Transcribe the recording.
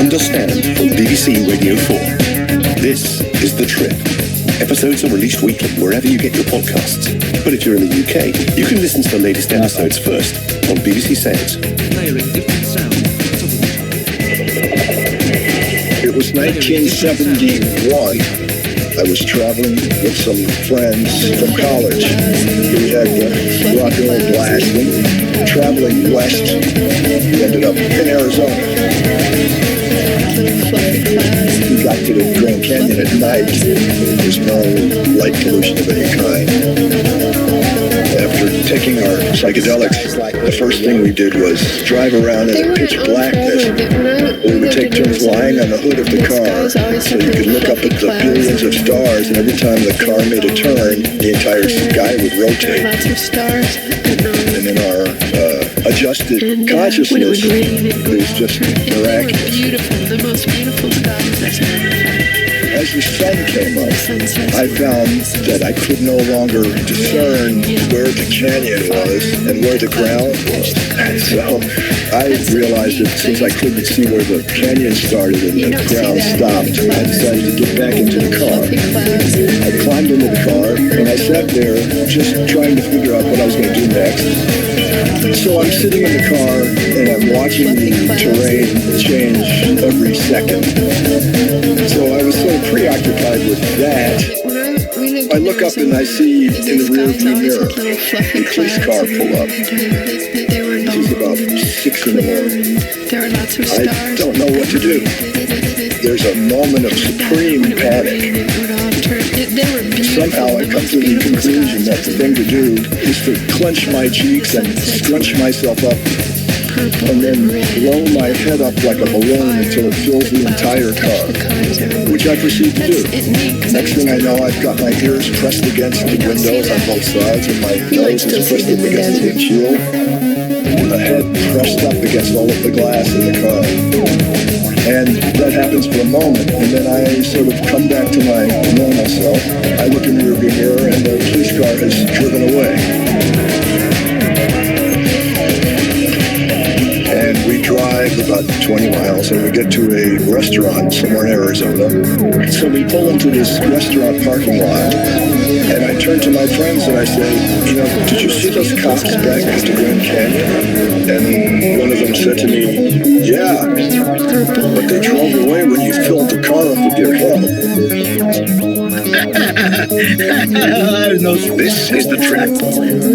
Understand from BBC Radio 4. This is The Trip. Episodes are released weekly wherever you get your podcasts. But if you're in the UK, you can listen to the latest episodes first on BBC Sounds. It was 1971. I was traveling with some friends from college. We had rock and roll blasting, traveling west. We ended up in Arizona. We got to the Grand Canyon at night. There was no light pollution of any kind. After taking our psychedelics, the first thing we did was drive around in pitch blackness. We would take turns lying on the hood of the car so you could look up at the billions of stars, and every time the car made a turn, the entire sky would rotate. And in our adjusted consciousness, it was just miraculous. The most beautiful skies I've ever had. As the sun came up, I found that I could no longer discern where the canyon was and where the ground was. And so I realized that since I couldn't see where the canyon started and the ground stopped, I decided to get back into the car. I climbed into the car and I sat there just trying to figure out what I was going to do next. So I'm sitting in the car and I'm watching the terrain change every second. So I was so preoccupied with that. I look up and I see in the rearview mirror a police car pull up. This is about 6 in the morning. I don't know what to do. There's a moment of supreme panic. Somehow I come to the conclusion that the thing to do is to clench my cheeks and scrunch myself up and then blow my head up like a balloon until it fills the entire car, which I proceed to do. Next thing I know, I've got my ears pressed against the windows on both sides and my nose is pressed up against the windshield, and the head pressed up against all of the glass in the car. And that happens for a moment, and then I sort of come back to my normal self. I look in the rearview mirror, and the police car has driven away. And we drive about 20 miles, and we get to a restaurant somewhere in Arizona. So we pull into this restaurant parking lot, and I turn to my friends and I say, did you see those cops back at the Grand Canyon? And one of them said to me, yeah, but they drove away when you filled the car up with your head. This is The Trip.